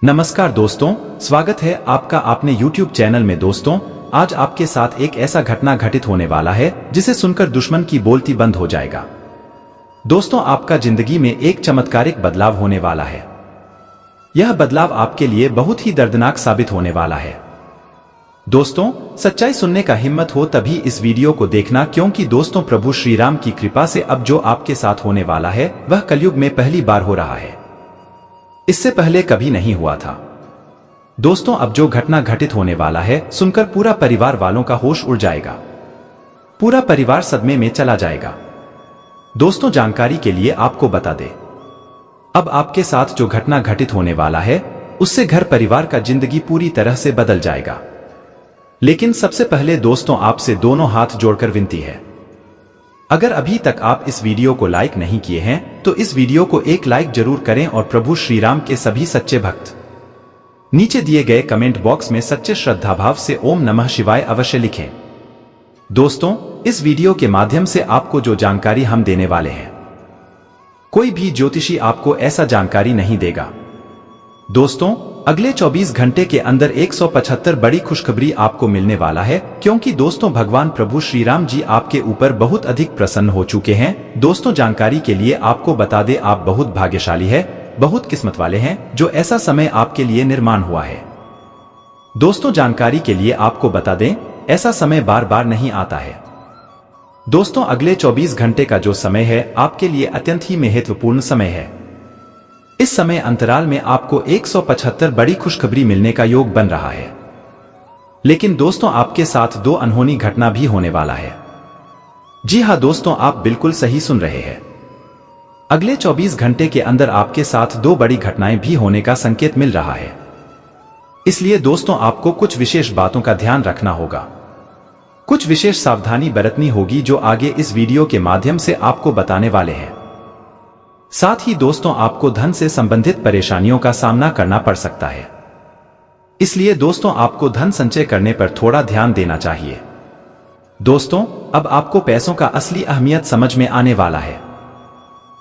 नमस्कार दोस्तों, स्वागत है आपका अपने YouTube चैनल में। दोस्तों, आज आपके साथ एक ऐसा घटना घटित होने वाला है जिसे सुनकर दुश्मन की बोलती बंद हो जाएगा। दोस्तों, आपका जिंदगी में एक चमत्कारिक बदलाव होने वाला है। यह बदलाव आपके लिए बहुत ही दर्दनाक साबित होने वाला है। दोस्तों, सच्चाई सुनने का हिम्मत हो तभी इस वीडियो को देखना, क्योंकि दोस्तों प्रभु श्री राम की कृपा से अब जो आपके साथ होने वाला है वह कलयुग में पहली बार हो रहा है। इससे पहले कभी नहीं हुआ था। दोस्तों, अब जो घटना घटित होने वाला है सुनकर पूरा परिवार वालों का होश उड़ जाएगा। पूरा परिवार सदमे में चला जाएगा। दोस्तों, जानकारी के लिए आपको बता दें, अब आपके साथ जो घटना घटित होने वाला है उससे घर परिवार का जिंदगी पूरी तरह से बदल जाएगा। लेकिन सबसे पहले दोस्तों, आपसे दोनों हाथ जोड़कर विनती है, अगर अभी तक आप इस वीडियो को लाइक नहीं किए हैं तो इस वीडियो को एक लाइक जरूर करें और प्रभु श्री राम के सभी सच्चे भक्त नीचे दिए गए कमेंट बॉक्स में सच्चे श्रद्धा भाव से ओम नमः शिवाय अवश्य लिखें। दोस्तों, इस वीडियो के माध्यम से आपको जो जानकारी हम देने वाले हैं, कोई भी ज्योतिषी आपको ऐसा जानकारी नहीं देगा। दोस्तों, अगले 24 घंटे के अंदर 175 बड़ी खुशखबरी आपको मिलने वाला है, क्योंकि दोस्तों भगवान प्रभु श्री राम जी आपके ऊपर बहुत अधिक प्रसन्न हो चुके हैं। दोस्तों, जानकारी के लिए आपको बता दें, आप बहुत भाग्यशाली है, बहुत किस्मत वाले हैं जो ऐसा समय आपके लिए निर्माण हुआ है। दोस्तों, जानकारी के लिए आपको बता दें, ऐसा समय बार बार नहीं आता है। दोस्तों, अगले 24 घंटे का जो समय है आपके लिए अत्यंत ही महत्वपूर्ण समय है। इस समय अंतराल में आपको 175 बड़ी खुशखबरी मिलने का योग बन रहा है। लेकिन दोस्तों, आपके साथ दो अनहोनी घटना भी होने वाला है। जी हां दोस्तों, आप बिल्कुल सही सुन रहे हैं। अगले 24 घंटे के अंदर आपके साथ दो बड़ी घटनाएं भी होने का संकेत मिल रहा है। इसलिए दोस्तों, आपको कुछ विशेष बातों का ध्यान रखना होगा, कुछ विशेष सावधानी बरतनी होगी जो आगे इस वीडियो के माध्यम से आपको बताने वाले हैं। साथ ही दोस्तों, आपको धन से संबंधित परेशानियों का सामना करना पड़ सकता है। इसलिए दोस्तों, आपको धन संचय करने पर थोड़ा ध्यान देना चाहिए। दोस्तों, अब आपको पैसों का असली अहमियत समझ में आने वाला है।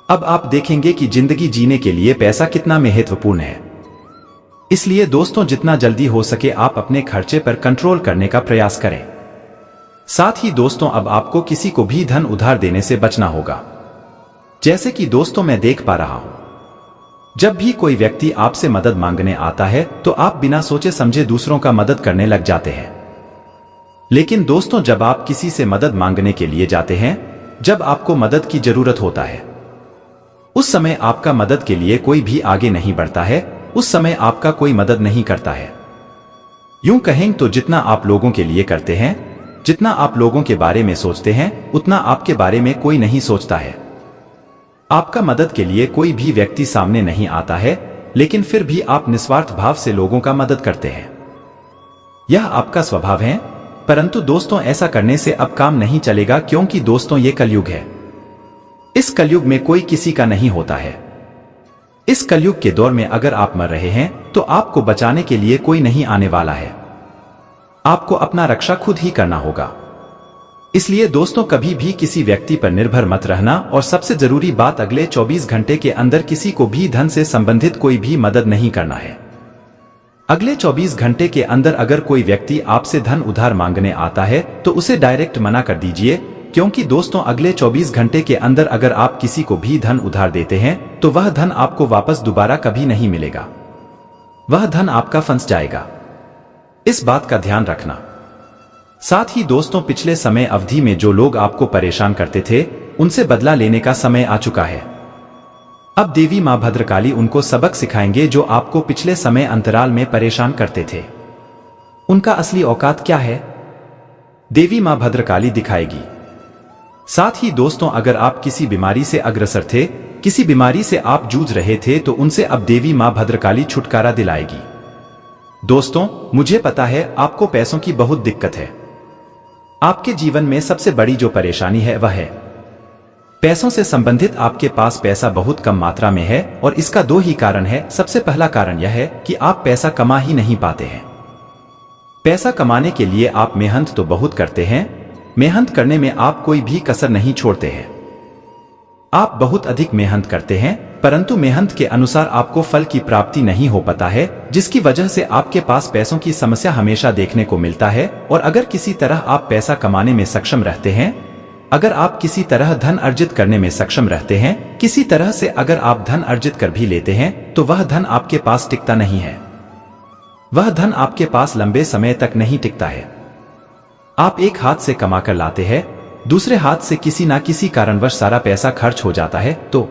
अब आप देखेंगे कि जिंदगी जीने के लिए पैसा कितना महत्वपूर्ण है। इसलिए दोस्तों, जितना जल्दी हो सके आप अपने खर्चे पर कंट्रोल करने का प्रयास करें। साथ ही दोस्तों, अब आपको किसी को भी धन उधार देने से बचना होगा। जैसे कि दोस्तों मैं देख पा रहा हूं, जब भी कोई व्यक्ति आपसे मदद मांगने आता है तो आप बिना सोचे समझे दूसरों का मदद करने लग जाते हैं। लेकिन दोस्तों, जब आप किसी से मदद मांगने के लिए जाते हैं, जब आपको मदद की जरूरत होता है, उस समय आपका मदद के लिए कोई भी आगे नहीं बढ़ता है। उस समय आपका कोई मदद नहीं करता है। यूं कहें तो जितना आप लोगों के लिए करते हैं, जितना आप लोगों के बारे में सोचते हैं, उतना आपके बारे में कोई नहीं सोचता है। आपका मदद के लिए कोई भी व्यक्ति सामने नहीं आता है, लेकिन फिर भी आप निस्वार्थ भाव से लोगों का मदद करते हैं। यह आपका स्वभाव है। परंतु दोस्तों, ऐसा करने से अब काम नहीं चलेगा, क्योंकि दोस्तों ये कलयुग है। इस कलयुग में कोई किसी का नहीं होता है। इस कलयुग के दौर में अगर आप मर रहे हैं तो आपको बचाने के लिए कोई नहीं आने वाला है। आपको अपना रक्षा खुद ही करना होगा। इसलिए दोस्तों, कभी भी किसी व्यक्ति पर निर्भर मत रहना। और सबसे जरूरी बात, अगले 24 घंटे के अंदर किसी को भी धन से संबंधित कोई भी मदद नहीं करना है। अगले 24 घंटे के अंदर अगर कोई व्यक्ति आपसे धन उधार मांगने आता है तो उसे डायरेक्ट मना कर दीजिए, क्योंकि दोस्तों, अगले 24 घंटे के अंदर अगर आप किसी को भी धन उधार देते हैं तो वह धन आपको वापस दोबारा कभी नहीं मिलेगा। वह धन आपका फंस जाएगा। इस बात का ध्यान रखना। साथ ही दोस्तों, पिछले समय अवधि में जो लोग आपको परेशान करते थे, उनसे बदला लेने का समय आ चुका है। अब देवी मां भद्रकाली उनको सबक सिखाएंगे जो आपको पिछले समय अंतराल में परेशान करते थे। उनका असली औकात क्या है, देवी मां भद्रकाली दिखाएगी। साथ ही दोस्तों, अगर आप किसी बीमारी से अग्रसर थे, किसी बीमारी से आप जूझ रहे थे, तो उनसे अब देवी मां भद्रकाली छुटकारा दिलाएगी। दोस्तों, मुझे पता है आपको पैसों की बहुत दिक्कत है। आपके जीवन में सबसे बड़ी जो परेशानी है वह है पैसों से संबंधित। आपके पास पैसा बहुत कम मात्रा में है और इसका दो ही कारण है। सबसे पहला कारण यह है कि आप पैसा कमा ही नहीं पाते हैं। पैसा कमाने के लिए आप मेहनत तो बहुत करते हैं, मेहनत करने में आप कोई भी कसर नहीं छोड़ते हैं। आप बहुत अधिक मेहनत करते हैं, परंतु मेहनत के अनुसार आपको फल की प्राप्ति नहीं हो पाता है, जिसकी वजह से आपके पास पैसों की समस्या हमेशा देखने को मिलता है। और अगर किसी तरह आप पैसा कमाने में सक्षम रहते हैं, अगर आप किसी तरह धन अर्जित करने में सक्षम रहते हैं, किसी तरह से अगर आप धन अर्जित कर भी लेते हैं, तो वह धन आपके पास टिकता नहीं है। वह धन आपके पास लंबे समय तक नहीं टिकता है। आप एक हाथ से कमा कर लाते हैं, दूसरे हाथ से किसी ना किसी कारणवश सारा पैसा खर्च हो जाता है। तो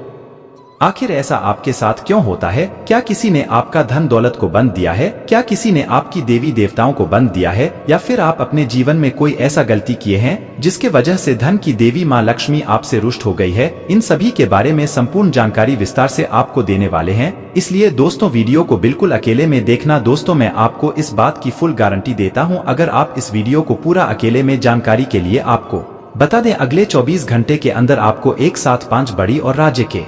आखिर ऐसा आपके साथ क्यों होता है? क्या किसी ने आपका धन दौलत को बंद दिया है? क्या किसी ने आपकी देवी देवताओं को बंद दिया है? या फिर आप अपने जीवन में कोई ऐसा गलती किए हैं जिसके वजह से धन की देवी माँ लक्ष्मी आपसे रुष्ट हो गई है? इन सभी के बारे में संपूर्ण जानकारी विस्तार से आपको देने वाले हैं, इसलिए दोस्तों वीडियो को बिल्कुल अकेले में देखना। दोस्तों मैं आपको इस बात की फुल गारंटी देता हूँ, अगर आप इस वीडियो को पूरा अकेले में जानकारी के लिए आपको बता दें, अगले 24 घंटे के अंदर आपको एक साथ 5 बड़ी और राज्य के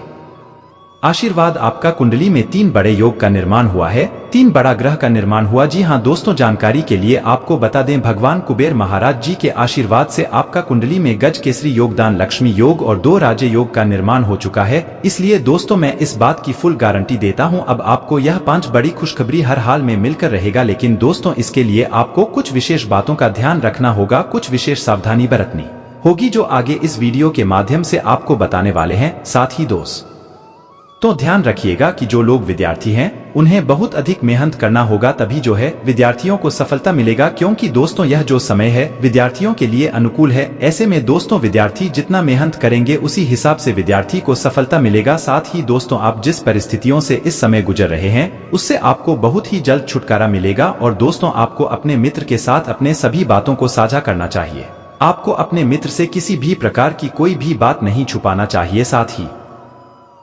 आशीर्वाद आपका कुंडली में 3 बड़े योग का निर्माण हुआ है, 3 बड़ा ग्रह का निर्माण हुआ। जी हाँ दोस्तों, जानकारी के लिए आपको बता दें, भगवान कुबेर महाराज जी के आशीर्वाद से आपका कुंडली में गज केसरी योगदान लक्ष्मी योग और 2 राज्य योग का निर्माण हो चुका है। इसलिए दोस्तों मैं इस बात की फुल गारंटी देता हूँ, अब आपको यह 5 बड़ी खुशखबरी हर हाल में मिलकर रहेगा। लेकिन दोस्तों इसके लिए आपको कुछ विशेष बातों का ध्यान रखना होगा, कुछ विशेष सावधानी बरतनी होगी, जो आगे इस वीडियो के माध्यम से आपको बताने वाले हैं। साथ ही दोस्त तो ध्यान रखिएगा कि जो लोग विद्यार्थी हैं उन्हें बहुत अधिक मेहनत करना होगा, तभी जो है विद्यार्थियों को सफलता मिलेगा, क्योंकि दोस्तों यह जो समय है विद्यार्थियों के लिए अनुकूल है। ऐसे में दोस्तों विद्यार्थी जितना मेहनत करेंगे उसी हिसाब से विद्यार्थी को सफलता मिलेगा। साथ ही दोस्तों आप जिस परिस्थितियों से इस समय गुजर रहे हैं उससे आपको बहुत ही जल्द छुटकारा मिलेगा। और दोस्तों आपको अपने मित्र के साथ अपने सभी बातों को साझा करना चाहिए, आपको अपने मित्र से किसी भी प्रकार की कोई भी बात नहीं छुपाना चाहिए। साथ ही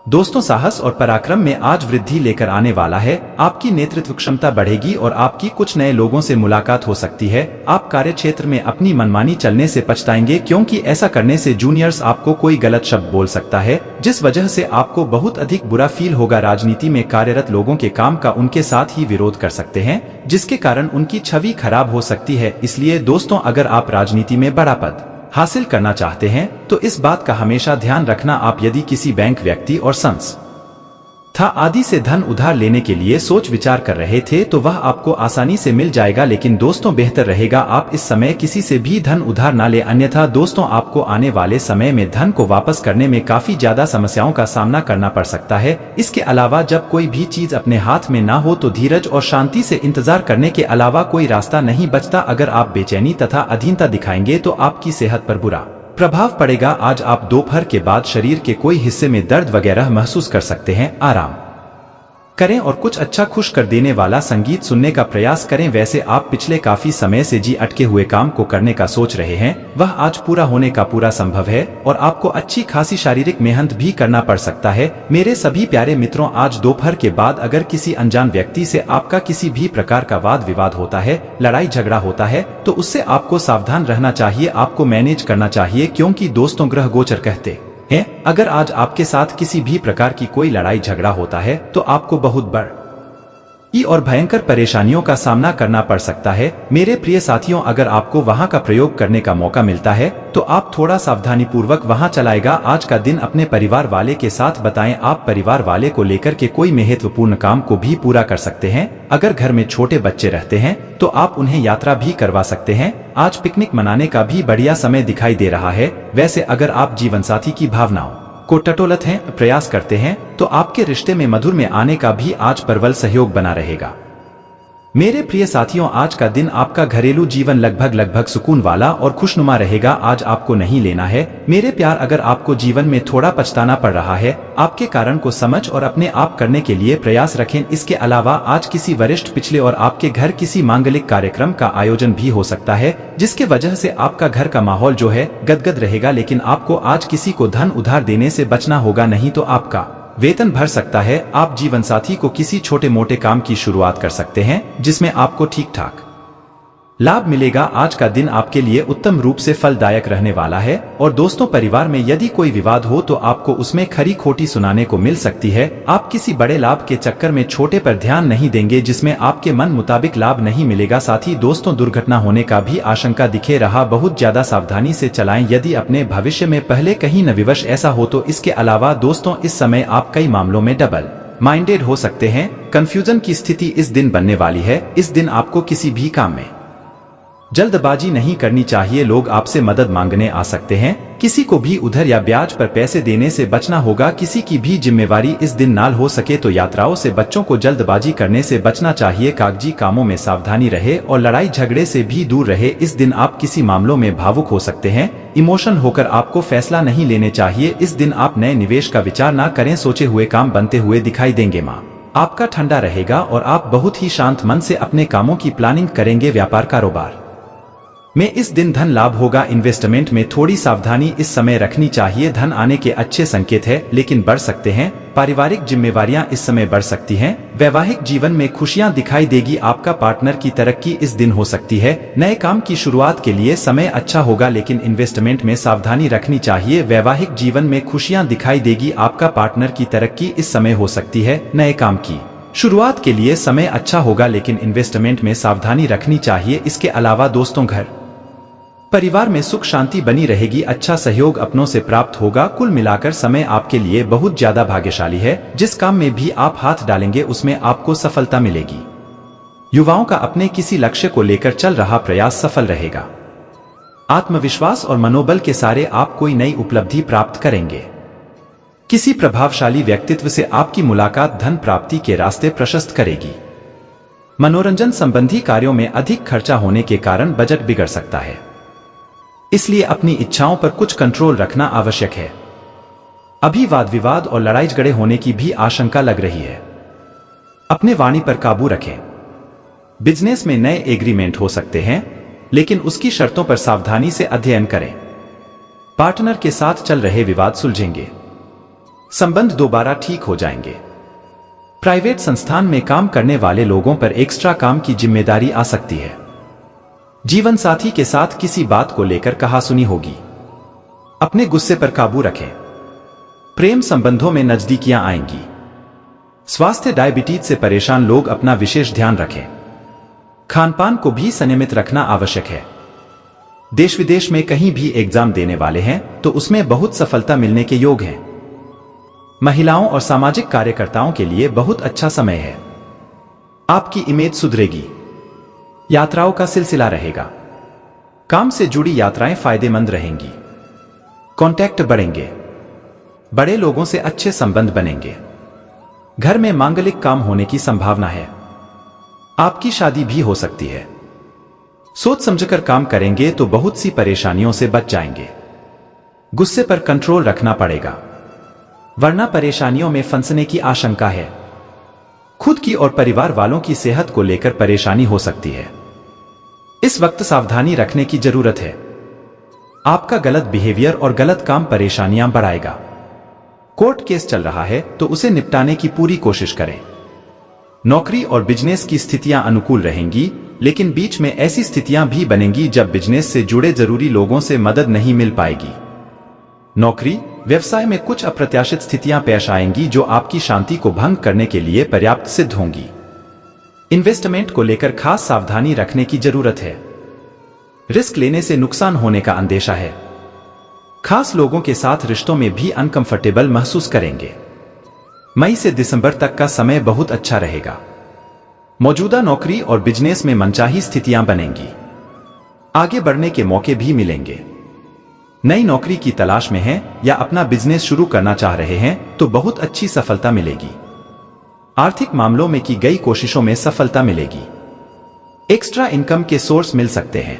दोस्तों साहस और पराक्रम में आज वृद्धि लेकर आने वाला है, आपकी नेतृत्व क्षमता बढ़ेगी और आपकी कुछ नए लोगों से मुलाकात हो सकती है। आप कार्य क्षेत्र में अपनी मनमानी चलने से पछताएंगे, क्योंकि ऐसा करने से जूनियर्स आपको कोई गलत शब्द बोल सकता है, जिस वजह से आपको बहुत अधिक बुरा फील होगा। राजनीति में कार्यरत लोगों के काम का उनके साथ ही विरोध कर सकते हैं, जिसके कारण उनकी छवि खराब हो सकती है। इसलिए दोस्तों अगर आप राजनीति में बड़ा पद हासिल करना चाहते हैं तो इस बात का हमेशा ध्यान रखना, आप यदि किसी बैंक, व्यक्ति और संस्था आदि से धन उधार लेने के लिए सोच विचार कर रहे थे तो वह आपको आसानी से मिल जाएगा। लेकिन दोस्तों बेहतर रहेगा आप इस समय किसी से भी धन उधार ना ले, अन्यथा दोस्तों आपको आने वाले समय में धन को वापस करने में काफी ज्यादा समस्याओं का सामना करना पड़ सकता है। इसके अलावा जब कोई भी चीज अपने हाथ में ना हो तो धीरज और शांति से इंतजार करने के अलावा कोई रास्ता नहीं बचता। अगर आप बेचैनी तथा अधीनता दिखाएंगे तो आपकी सेहत पर बुरा प्रभाव पड़ेगा। आज आप दोपहर के बाद शरीर के कोई हिस्से में दर्द वगैरह महसूस कर सकते हैं, आराम करें और कुछ अच्छा खुश कर देने वाला संगीत सुनने का प्रयास करें। वैसे आप पिछले काफी समय से जी अटके हुए काम को करने का सोच रहे हैं, वह आज पूरा होने का पूरा संभव है और आपको अच्छी खासी शारीरिक मेहनत भी करना पड़ सकता है। मेरे सभी प्यारे मित्रों, आज दोपहर के बाद अगर किसी अनजान व्यक्ति से आपका किसी भी प्रकार का वाद विवाद होता है, लड़ाई झगड़ा होता है, तो उससे आपको सावधान रहना चाहिए, आपको मैनेज करना चाहिए, क्योंकि दोस्तों ग्रह गोचर कहते हैं अगर आज आपके साथ किसी भी प्रकार की कोई लड़ाई झगड़ा होता है तो आपको बहुत बड़ी और भयंकर परेशानियों का सामना करना पड़ सकता है। मेरे प्रिय साथियों, अगर आपको वहां का प्रयोग करने का मौका मिलता है तो आप थोड़ा सावधानी पूर्वक वहां चलाएगा। आज का दिन अपने परिवार वाले के साथ बताएं, आप परिवार वाले को लेकर के कोई महत्वपूर्ण काम को भी पूरा कर सकते हैं। अगर घर में छोटे बच्चे रहते हैं तो आप उन्हें यात्रा भी करवा सकते हैं। आज पिकनिक मनाने का भी बढ़िया समय दिखाई दे रहा है। वैसे अगर आप जीवन साथी की भावनाओं को टटोलत हैं, प्रयास करते हैं, तो आपके रिश्ते में मधुर में आने का भी आज प्रबल सहयोग बना रहेगा। मेरे प्रिय साथियों, आज का दिन आपका घरेलू जीवन लगभग सुकून वाला और खुशनुमा रहेगा। आज आपको नहीं लेना है मेरे प्यार, अगर आपको जीवन में थोड़ा पछताना पड़ रहा है, आपके कारण को समझ और अपने आप करने के लिए प्रयास रखें। इसके अलावा आज किसी वरिष्ठ पिछले और आपके घर किसी मांगलिक कार्यक्रम का आयोजन भी हो सकता है, जिसके वजह से आपका घर का माहौल जो है गदगद रहेगा। लेकिन आपको आज किसी को धन उधार देने से बचना होगा, नहीं तो आपका वेतन भर सकता है। आप जीवन साथी को किसी छोटे मोटे काम की शुरुआत कर सकते हैं जिसमें आपको ठीक ठाक लाभ मिलेगा। आज का दिन आपके लिए उत्तम रूप से फलदायक रहने वाला है। और दोस्तों, परिवार में यदि कोई विवाद हो तो आपको उसमें खरी खोटी सुनाने को मिल सकती है। आप किसी बड़े लाभ के चक्कर में छोटे पर ध्यान नहीं देंगे जिसमें आपके मन मुताबिक लाभ नहीं मिलेगा। साथ ही दोस्तों, दुर्घटना होने का भी आशंका दिखे रहा, बहुत ज्यादा सावधानी से चलाएं यदि अपने भविष्य में पहले कहीं न विवश ऐसा हो तो। इसके अलावा दोस्तों, इस समय आप कई मामलों में डबल माइंडेड हो सकते हैं। कंफ्यूजन की स्थिति इस दिन बनने वाली है। इस दिन आपको किसी भी काम में जल्दबाजी नहीं करनी चाहिए। लोग आपसे मदद मांगने आ सकते हैं। किसी को भी उधर या ब्याज पर पैसे देने से बचना होगा। किसी की भी जिम्मेवारी इस दिन नाल हो सके तो यात्राओं से बच्चों को जल्दबाजी करने से बचना चाहिए। कागजी कामों में सावधानी रहे और लड़ाई झगड़े से भी दूर रहे। इस दिन आप किसी मामलों में भावुक हो सकते हैं। इमोशन होकर आपको फैसला नहीं लेने चाहिए। इस दिन आप नए निवेश का विचार न करें। सोचे हुए काम बनते हुए दिखाई देंगे। माँ आपका ठंडा रहेगा और आप बहुत ही शांत मन से अपने कामों की प्लानिंग करेंगे। व्यापार कारोबार में इस दिन धन लाभ होगा। इन्वेस्टमेंट में थोड़ी सावधानी इस समय रखनी चाहिए। धन आने के अच्छे संकेत है लेकिन बढ़ सकते हैं। पारिवारिक जिम्मेवारियां इस समय बढ़ सकती हैं। वैवाहिक जीवन में खुशियां दिखाई देगी। आपका पार्टनर की तरक्की इस दिन हो सकती है। नए काम की शुरुआत के लिए समय अच्छा होगा लेकिन इन्वेस्टमेंट में सावधानी रखनी चाहिए। वैवाहिक जीवन में खुशियां दिखाई देगी। आपका पार्टनर की तरक्की इस समय हो सकती है। नए काम की शुरुआत के लिए समय अच्छा होगा लेकिन इन्वेस्टमेंट में सावधानी रखनी चाहिए। इसके अलावा दोस्तों, घर परिवार में सुख शांति बनी रहेगी। अच्छा सहयोग अपनों से प्राप्त होगा। कुल मिलाकर समय आपके लिए बहुत ज्यादा भाग्यशाली है। जिस काम में भी आप हाथ डालेंगे उसमें आपको सफलता मिलेगी। युवाओं का अपने किसी लक्ष्य को लेकर चल रहा प्रयास सफल रहेगा। आत्मविश्वास और मनोबल के सारे आप कोई नई उपलब्धि प्राप्त करेंगे। किसी प्रभावशाली व्यक्तित्व से आपकी मुलाकात धन प्राप्ति के रास्ते प्रशस्त करेगी। मनोरंजन संबंधी कार्यों में अधिक खर्चा होने के कारण बजट बिगड़ सकता है, इसलिए अपनी इच्छाओं पर कुछ कंट्रोल रखना आवश्यक है। अभी वाद विवाद और लड़ाई झगड़े होने की भी आशंका लग रही है। अपने वाणी पर काबू रखें। बिजनेस में नए एग्रीमेंट हो सकते हैं लेकिन उसकी शर्तों पर सावधानी से अध्ययन करें। पार्टनर के साथ चल रहे विवाद सुलझेंगे। संबंध दोबारा ठीक हो जाएंगे। प्राइवेट संस्थान में काम करने वाले लोगों पर एक्स्ट्रा काम की जिम्मेदारी आ सकती है। जीवन साथी के साथ किसी बात को लेकर कहासुनी होगी। अपने गुस्से पर काबू रखें। प्रेम संबंधों में नजदीकियां आएंगी। स्वास्थ्य डायबिटीज से परेशान लोग अपना विशेष ध्यान रखें। खानपान को भी संयमित रखना आवश्यक है। देश विदेश में कहीं भी एग्जाम देने वाले हैं तो उसमें बहुत सफलता मिलने के योग हैं। महिलाओं और सामाजिक कार्यकर्ताओं के लिए बहुत अच्छा समय है। आपकी इमेज सुधरेगी। यात्राओं का सिलसिला रहेगा। काम से जुड़ी यात्राएं फायदेमंद रहेंगी। कॉन्टैक्ट बढ़ेंगे। बड़े लोगों से अच्छे संबंध बनेंगे। घर में मांगलिक काम होने की संभावना है। आपकी शादी भी हो सकती है। सोच समझकर काम करेंगे तो बहुत सी परेशानियों से बच जाएंगे। गुस्से पर कंट्रोल रखना पड़ेगा वरना परेशानियों में फंसने की आशंका है। खुद की और परिवार वालों की सेहत को लेकर परेशानी हो सकती है। इस वक्त सावधानी रखने की जरूरत है। आपका गलत बिहेवियर और गलत काम परेशानियां बढ़ाएगा। कोर्ट केस चल रहा है तो उसे निपटाने की पूरी कोशिश करें। नौकरी और बिजनेस की स्थितियां अनुकूल रहेंगी लेकिन बीच में ऐसी स्थितियां भी बनेंगी जब बिजनेस से जुड़े जरूरी लोगों से मदद नहीं मिल पाएगी। नौकरी व्यवसाय में कुछ अप्रत्याशित स्थितियां पेश आएंगी जो आपकी शांति को भंग करने के लिए पर्याप्त सिद्ध होंगी। इन्वेस्टमेंट को लेकर खास सावधानी रखने की जरूरत है। रिस्क लेने से नुकसान होने का अंदेशा है। खास लोगों के साथ रिश्तों में भी अनकंफर्टेबल महसूस करेंगे। मई से दिसंबर तक का समय बहुत अच्छा रहेगा। मौजूदा नौकरी और बिजनेस में मनचाही स्थितियां बनेंगी। आगे बढ़ने के मौके भी मिलेंगे। नई नौकरी की तलाश में हैं या अपना बिजनेस शुरू करना चाह रहे हैं तो बहुत अच्छी सफलता मिलेगी। आर्थिक मामलों में की गई कोशिशों में सफलता मिलेगी। एक्स्ट्रा इनकम के सोर्स मिल सकते हैं।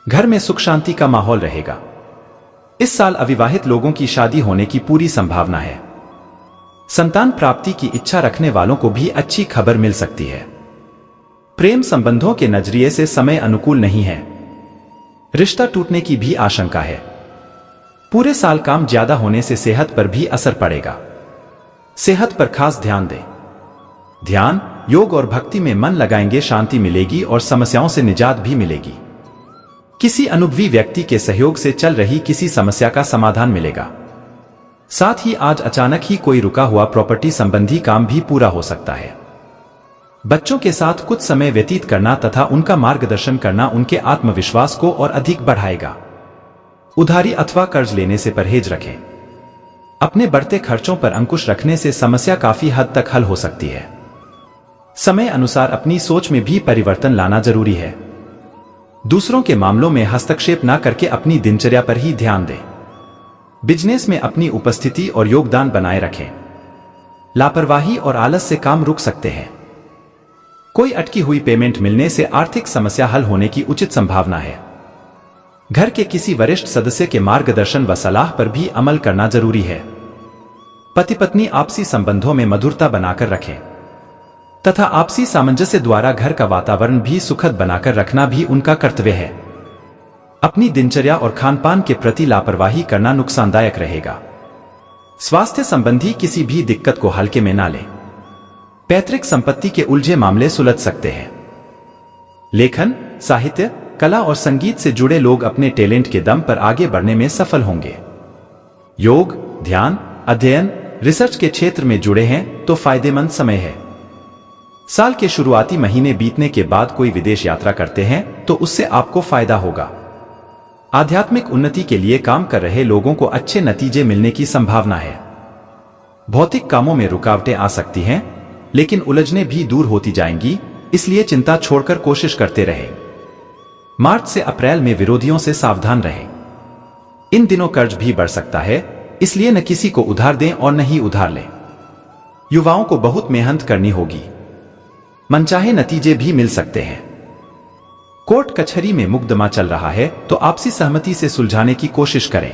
घर में सुख शांति का माहौल रहेगा। इस साल अविवाहित लोगों की शादी होने की पूरी संभावना है। संतान प्राप्ति की इच्छा रखने वालों को भी अच्छी खबर मिल सकती है। प्रेम संबंधों के नजरिए से समय अनुकूल नहीं है। रिश्ता टूटने की भी आशंका है। पूरे साल काम ज्यादा होने से सेहत पर भी असर पड़ेगा। सेहत पर खास ध्यान दें। ध्यान योग और भक्ति में मन लगाएंगे, शांति मिलेगी और समस्याओं से निजात भी मिलेगी। किसी अनुभवी व्यक्ति के सहयोग से चल रही किसी समस्या का समाधान मिलेगा। साथ ही आज अचानक ही कोई रुका हुआ प्रॉपर्टी संबंधी काम भी पूरा हो सकता है। बच्चों के साथ कुछ समय व्यतीत करना तथा उनका मार्गदर्शन करना उनके आत्मविश्वास को और अधिक बढ़ाएगा। उधारी अथवा कर्ज लेने से परहेज रखें। अपने बढ़ते खर्चों पर अंकुश रखने से समस्या काफी हद तक हल हो सकती है। समय अनुसार अपनी सोच में भी परिवर्तन लाना जरूरी है। दूसरों के मामलों में हस्तक्षेप न करके अपनी दिनचर्या पर ही ध्यान दें। बिजनेस में अपनी उपस्थिति और योगदान बनाए रखें। लापरवाही और आलस से काम रुक सकते हैं। कोई अटकी हुई पेमेंट मिलने से आर्थिक समस्या हल होने की उचित संभावना है। घर के किसी वरिष्ठ सदस्य के मार्गदर्शन व सलाह पर भी अमल करना जरूरी है। पति पत्नी आपसी संबंधों में मधुरता बनाकर रखें तथा आपसी सामंजस्य द्वारा घर का वातावरण भी सुखद बनाकर रखना भी उनका कर्तव्य है। अपनी दिनचर्या और खानपान के प्रति लापरवाही करना नुकसानदायक रहेगा। स्वास्थ्य संबंधी किसी भी दिक्कत को हल्के में ना लें। पैतृक संपत्ति के उलझे मामले सुलझ सकते हैं। लेखन, साहित्य, कला और संगीत से जुड़े लोग अपने टैलेंट के दम पर आगे बढ़ने में सफल होंगे। योग, ध्यान, अध्ययन, रिसर्च के क्षेत्र में जुड़े हैं तो फायदेमंद समय है। साल के शुरुआती महीने बीतने के बाद कोई विदेश यात्रा करते हैं तो उससे आपको फायदा होगा। आध्यात्मिक उन्नति के लिए काम कर रहे लोगों को अच्छे नतीजे मिलने की संभावना है। भौतिक कामों में रुकावटें आ सकती हैं, लेकिन उलझने भी दूर होती जाएंगी, इसलिए चिंता छोड़कर कोशिश करते रहें। मार्च से अप्रैल में विरोधियों से सावधान रहें। इन दिनों कर्ज भी बढ़ सकता है, इसलिए न किसी को उधार दें और न ही उधार लें। युवाओं को बहुत मेहनत करनी होगी। मनचाहे नतीजे भी मिल सकते हैं। कोर्ट कचहरी में मुकदमा चल रहा है तो आपसी सहमति से सुलझाने की कोशिश करें।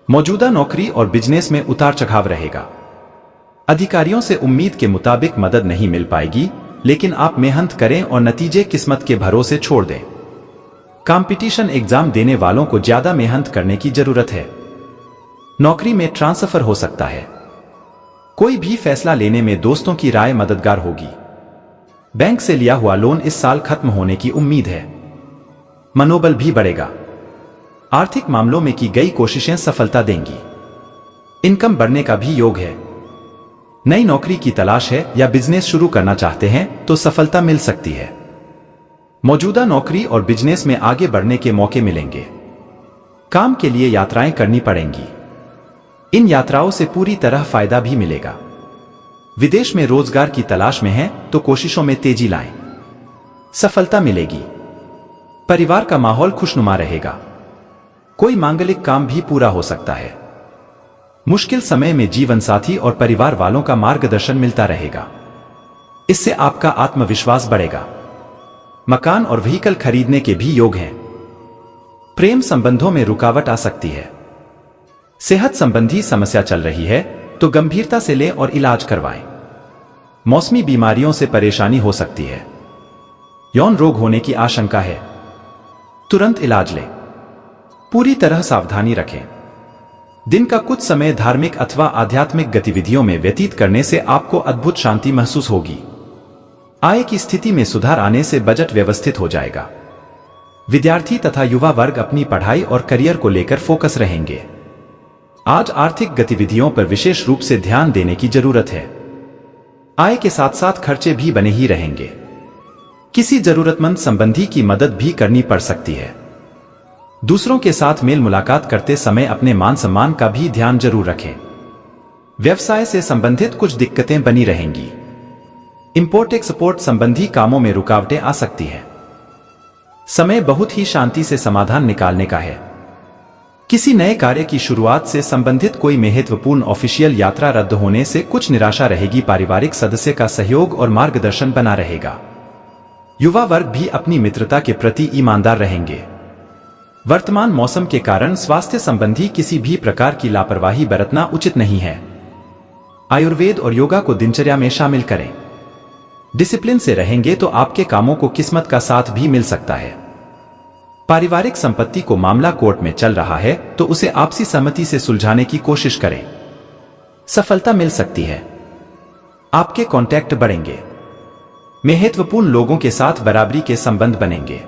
मौजूदा नौकरी और बिजनेस में उतार चढ़ाव रहेगा। अधिकारियों से उम्मीद के मुताबिक मदद नहीं मिल पाएगी, लेकिन आप मेहनत करें और नतीजे किस्मत के भरोसे छोड़ दें। कंपटीशन एग्जाम देने वालों को ज्यादा मेहनत करने की जरूरत है। नौकरी में ट्रांसफर हो सकता है। कोई भी फैसला लेने में दोस्तों की राय मददगार होगी। बैंक से लिया हुआ लोन इस साल खत्म होने की उम्मीद है। मनोबल भी बढ़ेगा। आर्थिक मामलों में की गई कोशिशें सफलता देंगी। इनकम बढ़ने का भी योग है। नई नौकरी की तलाश है या बिजनेस शुरू करना चाहते हैं तो सफलता मिल सकती है। मौजूदा नौकरी और बिजनेस में आगे बढ़ने के मौके मिलेंगे। काम के लिए यात्राएं करनी पड़ेंगी। इन यात्राओं से पूरी तरह फायदा भी मिलेगा। विदेश में रोजगार की तलाश में हैं तो कोशिशों में तेजी लाएं। सफलता मिलेगी। परिवार का माहौल खुशनुमा रहेगा। कोई मांगलिक काम भी पूरा हो सकता है। मुश्किल समय में जीवन साथी और परिवार वालों का मार्गदर्शन मिलता रहेगा। इससे आपका आत्मविश्वास बढ़ेगा। मकान और व्हीकल खरीदने के भी योग हैं। प्रेम संबंधों में रुकावट आ सकती है। सेहत संबंधी समस्या चल रही है तो गंभीरता से लें और इलाज करवाएं। मौसमी बीमारियों से परेशानी हो सकती है। यौन रोग होने की आशंका है। तुरंत इलाज लें। पूरी तरह सावधानी रखें। दिन का कुछ समय धार्मिक अथवा आध्यात्मिक गतिविधियों में व्यतीत करने से आपको अद्भुत शांति महसूस होगी। आय की स्थिति में सुधार आने से बजट व्यवस्थित हो जाएगा। विद्यार्थी तथा युवा वर्ग अपनी पढ़ाई और करियर को लेकर फोकस रहेंगे। आज आर्थिक गतिविधियों पर विशेष रूप से ध्यान देने की जरूरत है। आय के साथ साथ खर्चे भी बने ही रहेंगे। किसी जरूरतमंद संबंधी की मदद भी करनी पड़ सकती है। दूसरों के साथ मेल मुलाकात करते समय अपने मान सम्मान का भी ध्यान जरूर रखें। व्यवसाय से संबंधित कुछ दिक्कतें बनी रहेंगी। इंपोर्ट एक्सपोर्ट संबंधी कामों में रुकावटें आ सकती है। समय बहुत ही शांति से समाधान निकालने का है। किसी नए कार्य की शुरुआत से संबंधित कोई महत्वपूर्ण ऑफिशियल यात्रा रद्द होने से कुछ निराशा रहेगी। पारिवारिक सदस्य का सहयोग और मार्गदर्शन बना रहेगा। युवा वर्ग भी अपनी मित्रता के प्रति ईमानदार रहेंगे। वर्तमान मौसम के कारण स्वास्थ्य संबंधी किसी भी प्रकार की लापरवाही बरतना उचित नहीं है। आयुर्वेद और योगा को दिनचर्या में शामिल करें। डिसिप्लिन से रहेंगे तो आपके कामों को किस्मत का साथ भी मिल सकता है। पारिवारिक संपत्ति को मामला कोर्ट में चल रहा है तो उसे आपसी सहमति से सुलझाने की कोशिश करें। सफलता मिल सकती है। आपके कॉन्टैक्ट बढ़ेंगे। महत्वपूर्ण लोगों के साथ बराबरी के संबंध बनेंगे।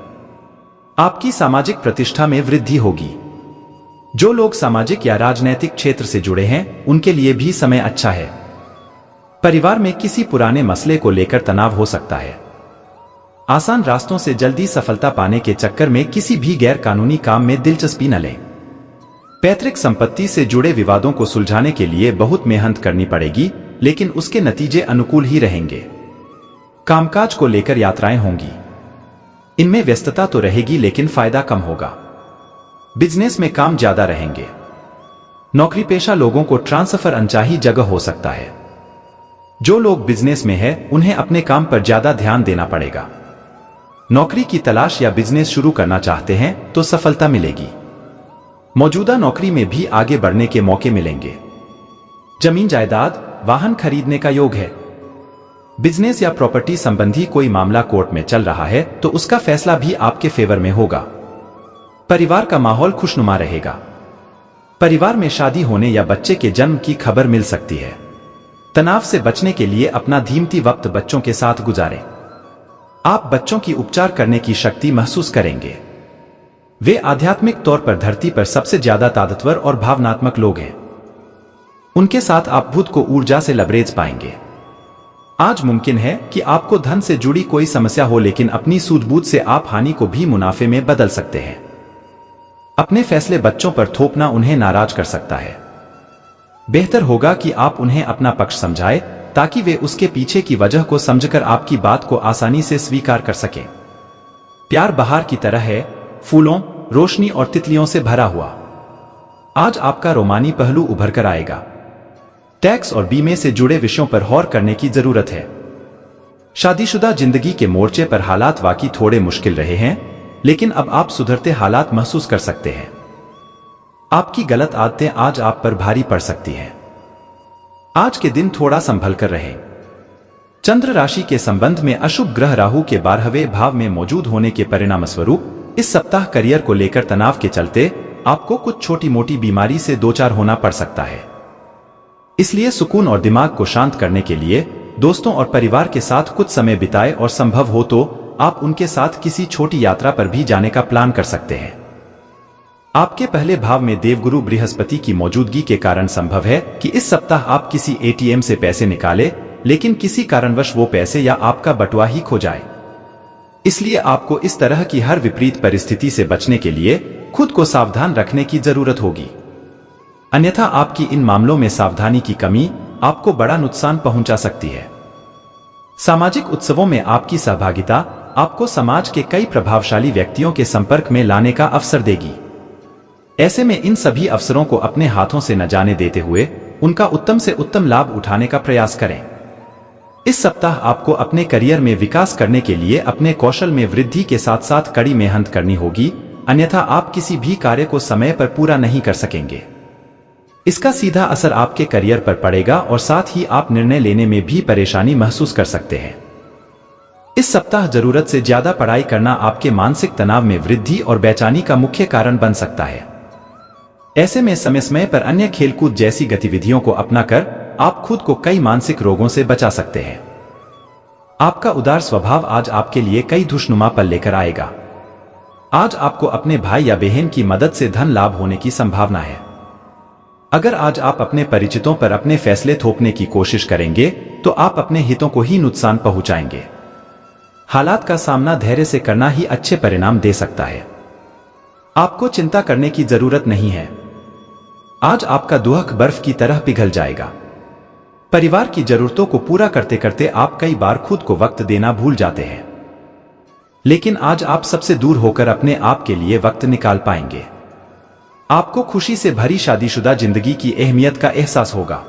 आपकी सामाजिक प्रतिष्ठा में वृद्धि होगी। जो लोग सामाजिक या राजनैतिक क्षेत्र से जुड़े हैं उनके लिए भी समय अच्छा है। परिवार में किसी पुराने मसले को लेकर तनाव हो सकता है। आसान रास्तों से जल्दी सफलता पाने के चक्कर में किसी भी गैर कानूनी काम में दिलचस्पी न लें। पैतृक संपत्ति से जुड़े विवादों को सुलझाने के लिए बहुत मेहनत करनी पड़ेगी, लेकिन उसके नतीजे अनुकूल ही रहेंगे। कामकाज को लेकर यात्राएं होंगी। इनमें व्यस्तता तो रहेगी लेकिन फायदा कम होगा। बिजनेस में काम ज्यादा रहेंगे। नौकरी पेशा लोगों को ट्रांसफर अनचाही जगह हो सकता है। जो लोग बिजनेस में है उन्हें अपने काम पर ज्यादा ध्यान देना पड़ेगा। नौकरी की तलाश या बिजनेस शुरू करना चाहते हैं तो सफलता मिलेगी। मौजूदा नौकरी में भी आगे बढ़ने के मौके मिलेंगे। जमीन जायदाद वाहन खरीदने का योग है। बिजनेस या प्रॉपर्टी संबंधी कोई मामला कोर्ट में चल रहा है तो उसका फैसला भी आपके फेवर में होगा। परिवार का माहौल खुशनुमा रहेगा। परिवार में शादी होने या बच्चे के जन्म की खबर मिल सकती है। तनाव से बचने के लिए अपना कीमती वक्त बच्चों के साथ गुजारें। आप बच्चों की उपचार करने की शक्ति महसूस करेंगे। वे आध्यात्मिक तौर पर धरती पर सबसे ज्यादा ताकतवर और भावनात्मक लोग हैं। उनके साथ आप बुध को ऊर्जा से लबरेज पाएंगे। आज मुमकिन है कि आपको धन से जुड़ी कोई समस्या हो, लेकिन अपनी सूझबूझ से आप हानि को भी मुनाफे में बदल सकते हैं। अपने फैसले बच्चों पर थोपना उन्हें नाराज कर सकता है। बेहतर होगा कि आप उन्हें अपना पक्ष समझाएं ताकि वे उसके पीछे की वजह को समझकर आपकी बात को आसानी से स्वीकार कर सकें। प्यार बहार की तरह है, फूलों, रोशनी और तितलियों से भरा हुआ। आज आपका रोमानी पहलू उभर कर आएगा। टैक्स और बीमे से जुड़े विषयों पर गौर करने की जरूरत है। शादीशुदा जिंदगी के मोर्चे पर हालात वाकई थोड़े मुश्किल रहे हैं, लेकिन अब आप सुधरते हालात महसूस कर सकते हैं। आपकी गलत आदतें आज आप पर भारी पड़ सकती हैं। आज के दिन थोड़ा संभल कर रहें। चंद्र राशि के संबंध में अशुभ ग्रह राहु के 12वें भाव में मौजूद होने के परिणाम स्वरूप इस सप्ताह करियर को लेकर तनाव के चलते आपको कुछ छोटी मोटी बीमारी से दो चार होना पड़ सकता है। इसलिए सुकून और दिमाग को शांत करने के लिए दोस्तों और परिवार के साथ कुछ समय बिताएं और संभव हो तो आप उनके साथ किसी छोटी यात्रा पर भी जाने का प्लान कर सकते हैं। आपके पहले भाव में देवगुरु बृहस्पति की मौजूदगी के कारण संभव है कि इस सप्ताह आप किसी एटीएम से पैसे निकालें, लेकिन किसी कारणवश वो पैसे या आपका बटुआ ही खो जाए। इसलिए आपको इस तरह की हर विपरीत परिस्थिति से बचने के लिए खुद को सावधान रखने की जरूरत होगी। अन्यथा आपकी इन मामलों में सावधानी की कमी आपको बड़ा नुकसान पहुंचा सकती है। सामाजिक उत्सवों में आपकी सहभागिता आपको समाज के कई प्रभावशाली व्यक्तियों के संपर्क में लाने का अवसर देगी। ऐसे में इन सभी अवसरों को अपने हाथों से न जाने देते हुए उनका उत्तम से उत्तम लाभ उठाने का प्रयास करें। इस सप्ताह आपको अपने करियर में विकास करने के लिए अपने कौशल में वृद्धि के साथ साथ कड़ी मेहनत करनी होगी, अन्यथा आप किसी भी कार्य को समय पर पूरा नहीं कर सकेंगे। इसका सीधा असर आपके करियर पर पड़ेगा और साथ ही आप निर्णय लेने में भी परेशानी महसूस कर सकते हैं। इस सप्ताह जरूरत से ज्यादा पढ़ाई करना आपके मानसिक तनाव में वृद्धि और बेचैनी का मुख्य कारण बन सकता है। ऐसे में समय समय पर अन्य खेलकूद जैसी गतिविधियों को अपनाकर आप खुद को कई मानसिक रोगों से बचा सकते हैं। आपका उदार स्वभाव आज आपके लिए कई खुशनुमा पल लेकर आएगा। आज आपको अपने भाई या बहन की मदद से धन लाभ होने की संभावना है। अगर आज आप अपने परिचितों पर अपने फैसले थोपने की कोशिश करेंगे तो आप अपने हितों को ही नुकसान पहुंचाएंगे। हालात का सामना धैर्य से करना ही अच्छे परिणाम दे सकता है। आपको चिंता करने की जरूरत नहीं है। आज आपका दुख बर्फ की तरह पिघल जाएगा। परिवार की जरूरतों को पूरा करते करते आप कई बार खुद को वक्त देना भूल जाते हैं, लेकिन आज आप सबसे दूर होकर अपने आप के लिए वक्त निकाल पाएंगे। आपको खुशी से भरी शादीशुदा जिंदगी की अहमियत का एहसास होगा।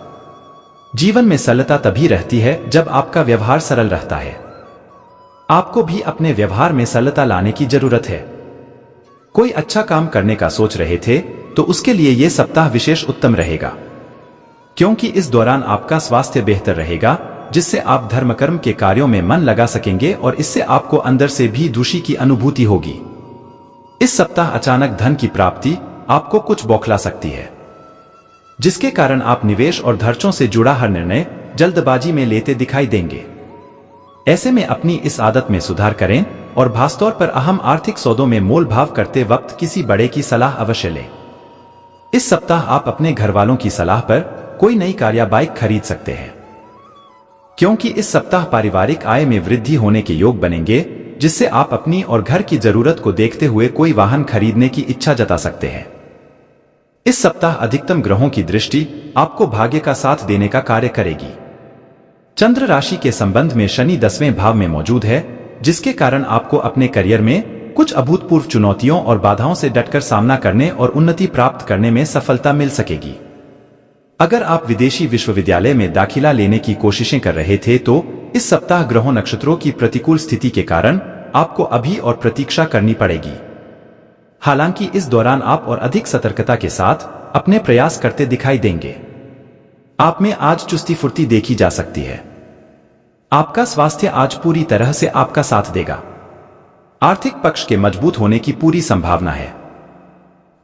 जीवन में सरलता तभी रहती है जब आपका व्यवहार सरल रहता है। आपको भी अपने व्यवहार में सरलता लाने की जरूरत है। कोई अच्छा काम करने का सोच रहे थे तो उसके लिए यह सप्ताह विशेष उत्तम रहेगा, क्योंकि इस दौरान आपका स्वास्थ्य बेहतर रहेगा, जिससे आप धर्म कर्म के कार्यों में मन लगा सकेंगे और इससे आपको अंदर से भी खुशी की अनुभूति होगी। इस सप्ताह अचानक धन की प्राप्ति आपको कुछ बौखला सकती है, जिसके कारण आप निवेश और खर्चों से जुड़ा हर निर्णय जल्दबाजी में लेते दिखाई देंगे। ऐसे में अपनी इस आदत में सुधार करें और खासतौर पर अहम आर्थिक सौदों में मोल भाव करते वक्त किसी बड़े की सलाह अवश्य लें। इस सप्ताह आप अपने घर वालों की सलाह पर कोई नई कार या बाइक खरीद सकते हैं, क्योंकि इस सप्ताह पारिवारिक आय में वृद्धि होने के योग बनेंगे, जिससे आप अपनी और घर की जरूरत को देखते हुए कोई वाहन खरीदने की इच्छा जता सकते हैं। इस सप्ताह अधिकतम ग्रहों की दृष्टि आपको भाग्य का साथ देने का कार्य करेगी। चंद्र राशि के संबंध में शनि 10वें भाव में मौजूद है, जिसके कारण आपको अपने करियर में कुछ अभूतपूर्व चुनौतियों और बाधाओं से डटकर सामना करने और उन्नति प्राप्त करने में सफलता मिल सकेगी। अगर आप विदेशी विश्वविद्यालय में दाखिला लेने की कोशिशें कर रहे थे तो इस सप्ताह ग्रहों नक्षत्रों की प्रतिकूल स्थिति के कारण आपको अभी और प्रतीक्षा करनी पड़ेगी। हालांकि इस दौरान आप और अधिक सतर्कता के साथ अपने प्रयास करते दिखाई देंगे। आप में आज चुस्ती फुर्ती देखी जा सकती है। आपका स्वास्थ्य आज पूरी तरह से आपका साथ देगा। आर्थिक पक्ष के मजबूत होने की पूरी संभावना है।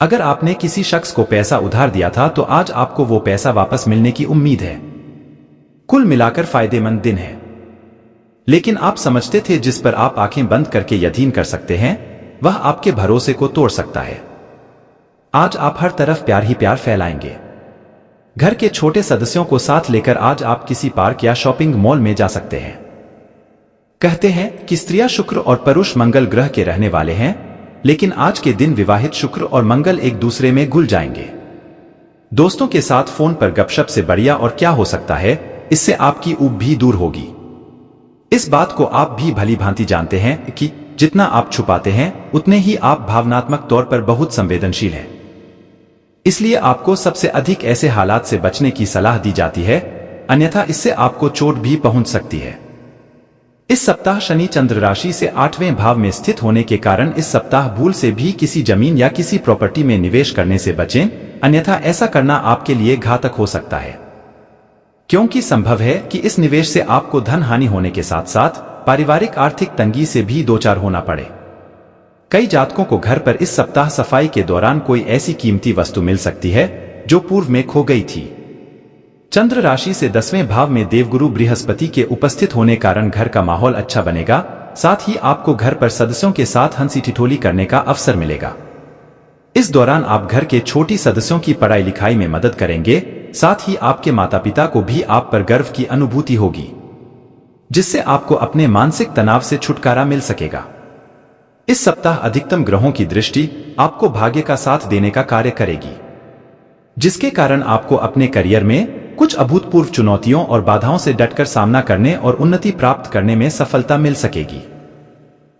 अगर आपने किसी शख्स को पैसा उधार दिया था तो आज आपको वो पैसा वापस मिलने की उम्मीद है। कुल मिलाकर फायदेमंद दिन है। लेकिन आप समझते थे जिस पर आप आंखें बंद करके यकीन कर सकते हैं, वह आपके भरोसे को तोड़ सकता है। आज आप हर तरफ प्यार ही प्यार फैलाएंगे। घर के छोटे सदस्यों को साथ लेकर आज आप किसी पार्क या शॉपिंग मॉल में जा सकते हैं। कहते हैं कि स्त्रियां शुक्र और पुरुष मंगल ग्रह के रहने वाले हैं, लेकिन आज के दिन विवाहित शुक्र और मंगल एक दूसरे में घुल जाएंगे। दोस्तों के साथ फोन पर गपशप से बढ़िया और क्या हो सकता है, इससे आपकी ऊब भी दूर होगी। इस बात को आप भी भली भांति जानते हैं कि जितना आप छुपाते हैं उतने ही आप भावनात्मक तौर पर बहुत संवेदनशील हैं। इसलिए आपको सबसे अधिक ऐसे हालात से बचने की सलाह दी जाती है, अन्यथा इससे आपको चोट भी पहुंच सकती है। इस सप्ताह शनि चंद्र राशि से 8वें भाव में स्थित होने के कारण इस सप्ताह भूल से भी किसी जमीन या किसी प्रॉपर्टी में निवेश करने से बचें, अन्यथा ऐसा करना आपके लिए घातक हो सकता है, क्योंकि संभव है कि इस निवेश से आपको धन हानि होने के साथ साथ पारिवारिक आर्थिक तंगी से भी दो चार होना पड़े। कई जातकों को घर पर इस सप्ताह सफाई के दौरान कोई ऐसी कीमती वस्तु मिल सकती है जो पूर्व में खो गई थी। चंद्र राशि से 10वें भाव में देवगुरु बृहस्पति के उपस्थित होने कारण घर का माहौल अच्छा बनेगा। साथ ही आपको घर पर सदस्यों के साथ हंसी ठिठोली करने का अवसर मिलेगा। इस दौरान आप घर के छोटी सदस्यों की पढ़ाई लिखाई में मदद करेंगे। साथ ही आपके माता पिता को भी आप पर गर्व की अनुभूति होगी, जिससे आपको अपने मानसिक तनाव से छुटकारा मिल सकेगा। इस सप्ताह अधिकतम ग्रहों की दृष्टि आपको भाग्य का साथ देने का कार्य करेगी, जिसके कारण आपको अपने करियर में कुछ अभूतपूर्व चुनौतियों और बाधाओं से डटकर सामना करने और उन्नति प्राप्त करने में सफलता मिल सकेगी।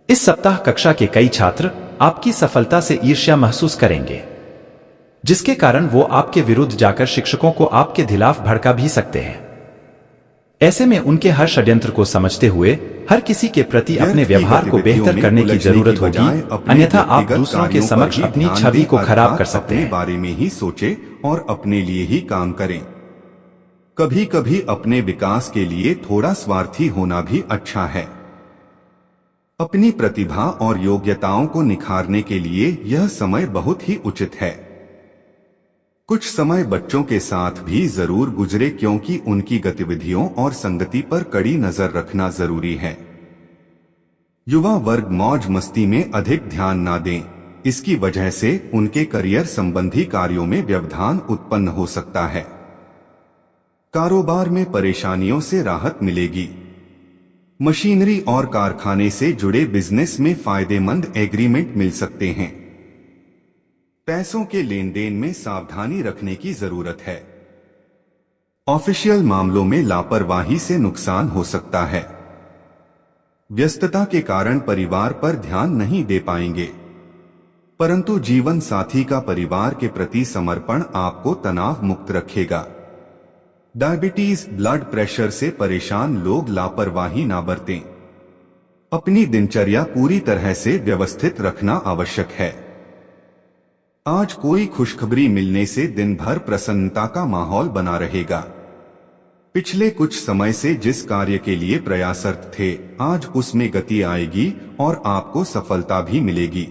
इस सप्ताह कक्षा के कई छात्र आपकी सफलता से ईर्ष्या महसूस करेंगे, जिसके कारण वो आपके विरुद्ध जाकर शिक्षकों को आपके खिलाफ भड़का भी सकते हैं। ऐसे में उनके हर षड्यंत्र को समझते हुए हर किसी के प्रति अपने व्यवहार को बेहतर करने की जरूरत होगी, अन्यथा आप दूसरों के समक्ष अपनी छवि को खराब कर सकते हैं। बारे में ही सोचे और अपने लिए ही काम करें। कभी कभी अपने विकास के लिए थोड़ा स्वार्थी होना भी अच्छा है। अपनी प्रतिभा और योग्यताओं को निखारने के लिए यह समय बहुत ही उचित है। कुछ समय बच्चों के साथ भी जरूर गुजरे, क्योंकि उनकी गतिविधियों और संगति पर कड़ी नजर रखना जरूरी है। युवा वर्ग मौज मस्ती में अधिक ध्यान ना दें, इसकी वजह से उनके करियर संबंधी कार्यों में व्यवधान उत्पन्न हो सकता है। कारोबार में परेशानियों से राहत मिलेगी। मशीनरी और कारखाने से जुड़े बिजनेस में फायदेमंद एग्रीमेंट मिल सकते हैं। पैसों के लेन देन में सावधानी रखने की जरूरत है। ऑफिशियल मामलों में लापरवाही से नुकसान हो सकता है। व्यस्तता के कारण परिवार पर ध्यान नहीं दे पाएंगे, परंतु जीवन साथी का परिवार के प्रति समर्पण आपको तनाव मुक्त रखेगा। डायबिटीज, ब्लड प्रेशर से परेशान लोग लापरवाही ना बरतें। अपनी दिनचर्या पूरी तरह से व्यवस्थित रखना आवश्यक है। आज कोई खुशखबरी मिलने से दिन भर प्रसन्नता का माहौल बना रहेगा। पिछले कुछ समय से जिस कार्य के लिए प्रयासरत थे, आज उसमें गति आएगी और आपको सफलता भी मिलेगी।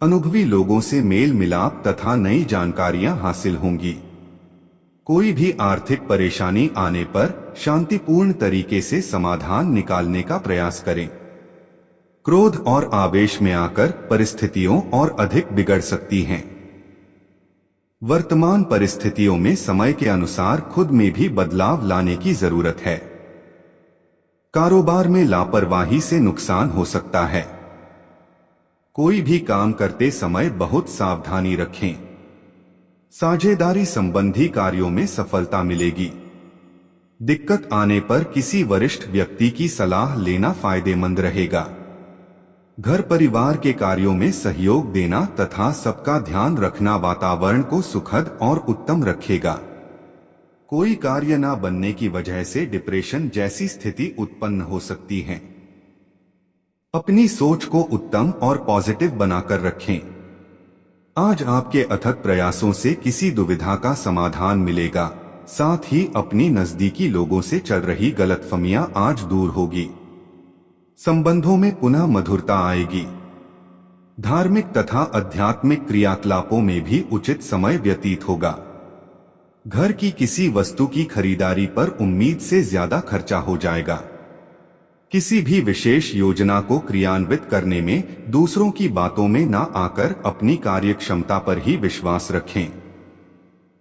अनुभवी लोगों से मेल मिलाप तथा नई जानकारियां हासिल होंगी। कोई भी आर्थिक परेशानी आने पर शांतिपूर्ण तरीके से समाधान निकालने का प्रयास करें। क्रोध और आवेश में आकर परिस्थितियों और अधिक बिगड़ सकती हैं। वर्तमान परिस्थितियों में समय के अनुसार खुद में भी बदलाव लाने की जरूरत है। कारोबार में लापरवाही से नुकसान हो सकता है। कोई भी काम करते समय बहुत सावधानी रखें। साझेदारी संबंधी कार्यों में सफलता मिलेगी। दिक्कत आने पर किसी वरिष्ठ व्यक्ति की सलाह लेना फायदेमंद रहेगा। घर परिवार के कार्यों में सहयोग देना तथा सबका ध्यान रखना वातावरण को सुखद और उत्तम रखेगा। कोई कार्य न बनने की वजह से डिप्रेशन जैसी स्थिति उत्पन्न हो सकती है। अपनी सोच को उत्तम और पॉजिटिव बनाकर रखें। आज आपके अथक प्रयासों से किसी दुविधा का समाधान मिलेगा। साथ ही अपनी नजदीकी लोगों से चल रही गलतफहमियां आज दूर होगी। संबंधों में पुनः मधुरता आएगी। धार्मिक तथा आध्यात्मिक क्रियाकलापों में भी उचित समय व्यतीत होगा। घर की किसी वस्तु की खरीदारी पर उम्मीद से ज्यादा खर्चा हो जाएगा। किसी भी विशेष योजना को क्रियान्वित करने में दूसरों की बातों में ना आकर अपनी कार्यक्षमता पर ही विश्वास रखें।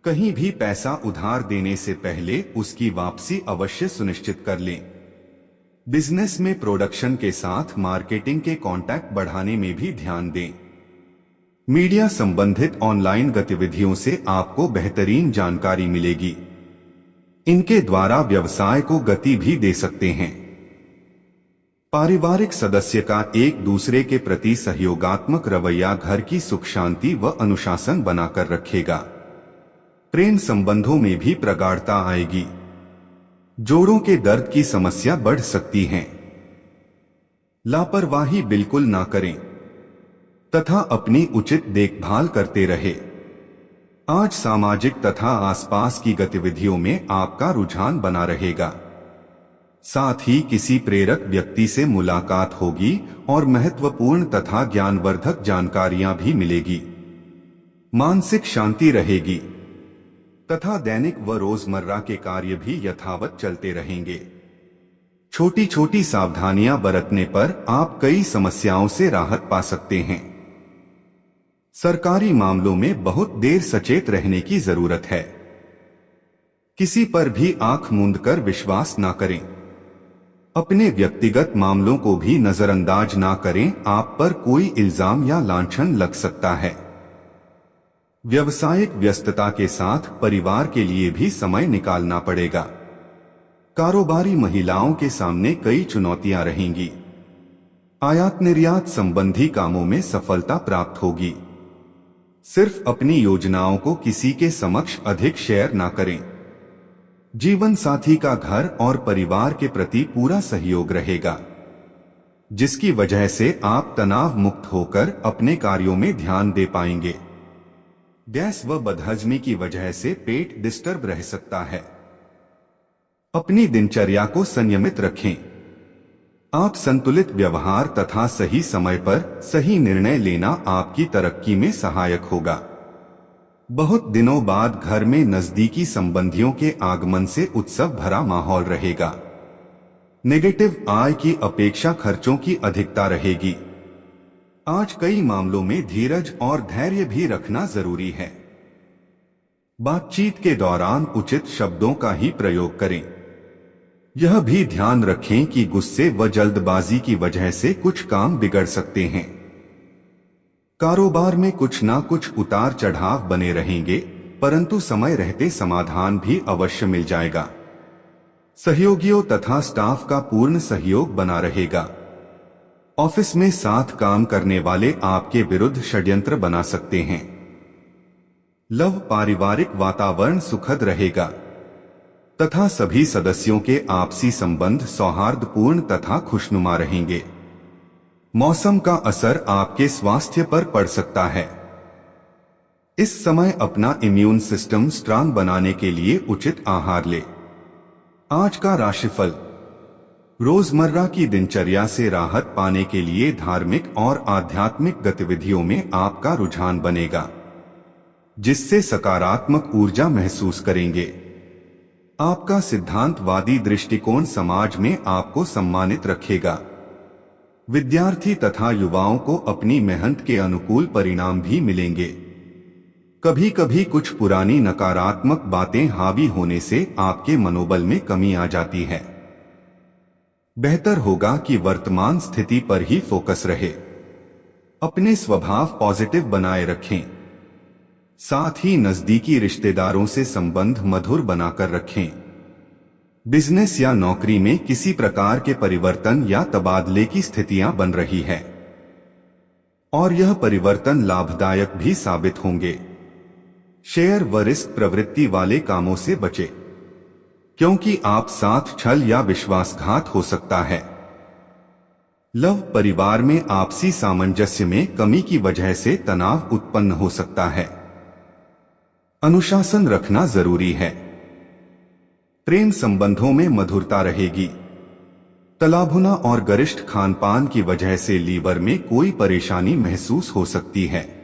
कहीं भी पैसा उधार देने से पहले उसकी वापसी अवश्य सुनिश्चित कर लें। बिजनेस में प्रोडक्शन के साथ मार्केटिंग के कॉन्टैक्ट बढ़ाने में भी ध्यान दें। मीडिया संबंधित ऑनलाइन गतिविधियों से आपको बेहतरीन जानकारी मिलेगी। इनके द्वारा व्यवसाय को गति भी दे सकते हैं। पारिवारिक सदस्य का एक दूसरे के प्रति सहयोगात्मक रवैया घर की सुख शांति व अनुशासन बनाकर रखेगा। प्रेम संबंधों में भी प्रगाढ़ता आएगी। जोड़ों के दर्द की समस्या बढ़ सकती है। लापरवाही बिल्कुल ना करें तथा अपनी उचित देखभाल करते रहे। आज सामाजिक तथा आसपास की गतिविधियों में आपका रुझान बना रहेगा। साथ ही किसी प्रेरक व्यक्ति से मुलाकात होगी और महत्वपूर्ण तथा ज्ञानवर्धक जानकारियां भी मिलेगी। मानसिक शांति रहेगी तथा दैनिक व रोजमर्रा के कार्य भी यथावत चलते रहेंगे। छोटी छोटी सावधानियां बरतने पर आप कई समस्याओं से राहत पा सकते हैं। सरकारी मामलों में बहुत देर सचेत रहने की जरूरत है। किसी पर भी आंख मूंद कर विश्वास ना करें। अपने व्यक्तिगत मामलों को भी नजरअंदाज ना करें। आप पर कोई इल्जाम या लांछन लग सकता है। व्यावसायिक व्यस्तता के साथ परिवार के लिए भी समय निकालना पड़ेगा। कारोबारी महिलाओं के सामने कई चुनौतियां रहेंगी। आयात निर्यात संबंधी कामों में सफलता प्राप्त होगी। सिर्फ अपनी योजनाओं को किसी के समक्ष अधिक शेयर ना करें। जीवन साथी का घर और परिवार के प्रति पूरा सहयोग रहेगा, जिसकी वजह से आप तनाव मुक्त होकर अपने कार्यों में ध्यान दे पाएंगे। गैस व बदहजमी की वजह से पेट डिस्टर्ब रह सकता है। अपनी दिनचर्या को संयमित रखें। आप संतुलित व्यवहार तथा सही समय पर सही निर्णय लेना आपकी तरक्की में सहायक होगा। बहुत दिनों बाद घर में नजदीकी संबंधियों के आगमन से उत्सव भरा माहौल रहेगा। नेगेटिव आय की अपेक्षा खर्चों की अधिकता रहेगी। आज कई मामलों में धीरज और धैर्य भी रखना जरूरी है। बातचीत के दौरान उचित शब्दों का ही प्रयोग करें। यह भी ध्यान रखें कि गुस्से व जल्दबाजी की वजह से कुछ काम बिगड़ सकते हैं। कारोबार में कुछ ना कुछ उतार चढ़ाव बने रहेंगे, परंतु समय रहते समाधान भी अवश्य मिल जाएगा। सहयोगियों तथा स्टाफ का पूर्ण सहयोग बना रहेगा। ऑफिस में साथ काम करने वाले आपके विरुद्ध षड्यंत्र बना सकते हैं। लव पारिवारिक वातावरण सुखद रहेगा तथा सभी सदस्यों के आपसी संबंध सौहार्दपूर्ण तथा खुशनुमा रहेंगे। मौसम का असर आपके स्वास्थ्य पर पड़ सकता है। इस समय अपना इम्यून सिस्टम स्ट्रांग बनाने के लिए उचित आहार ले। आज का राशिफल। रोजमर्रा की दिनचर्या से राहत पाने के लिए धार्मिक और आध्यात्मिक गतिविधियों में आपका रुझान बनेगा। जिससे सकारात्मक ऊर्जा महसूस करेंगे। आपका सिद्धांतवादी दृष्टिकोण समाज में आपको सम्मानित रखेगा। विद्यार्थी तथा युवाओं को अपनी मेहनत के अनुकूल परिणाम भी मिलेंगे। कभी कभी कुछ पुरानी नकारात्मक बातें हावी होने से आपके मनोबल में कमी आ जाती है। बेहतर होगा कि वर्तमान स्थिति पर ही फोकस रहे। अपने स्वभाव पॉजिटिव बनाए रखें। साथ ही नजदीकी रिश्तेदारों से संबंध मधुर बनाकर रखें। बिजनेस या नौकरी में किसी प्रकार के परिवर्तन या तबादले की स्थितियां बन रही है और यह परिवर्तन लाभदायक भी साबित होंगे। शेयर व रिस्क प्रवृत्ति वाले कामों से बचें, क्योंकि आप साथ छल या विश्वासघात हो सकता है। लव परिवार में आपसी सामंजस्य में कमी की वजह से तनाव उत्पन्न हो सकता है। अनुशासन रखना जरूरी है। प्रेम संबंधों में मधुरता रहेगी। तलाभुना और गरिष्ठ खानपान की वजह से लीवर में कोई परेशानी महसूस हो सकती है।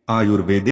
आयुर्वेदिक